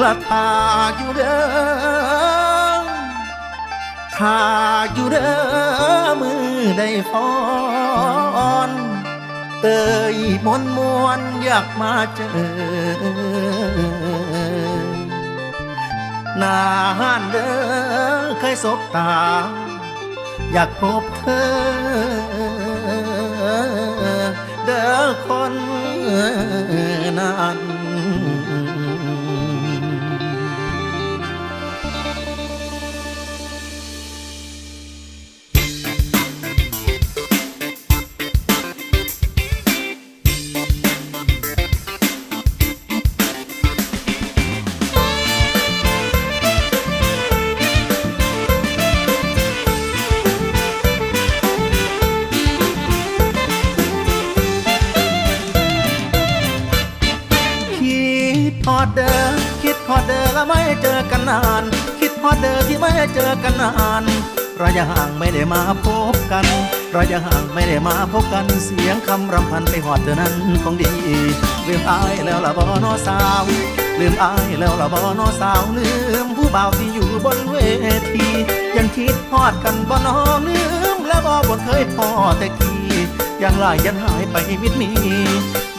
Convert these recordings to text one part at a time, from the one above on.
ละทาอยู่เด้อทาอยู่เด้อมือได้ฟ้อนเตยมวนมวนอยากมาเจอหน้าห้านเด้อเคยสบตาอยากพบเธอเด้อคนนั้นฮอดเดอคิดฮอดเดอแล้วไม่เจอกันนานคิดฮอดเดอที่ไม่เจอกันนานระยะห่างไม่ได้มาพบกันระยะห่างไม่ได้มาพบกันเสียงคำรำพันไปฮอดเธอนั้นคงดีลืมอายแล้วละบ่น้อสาวลืมอายแล้วละบ่น้อสาวลืมผู้บ่าวที่อยู่บนเวทียังคิดฮอดกันบ่น้อลืมแล้วบ่เคยพอแต่กี้ยังลายยันหายไปมิดมี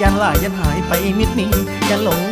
ยันลายยันหายไปมิดมียันหลง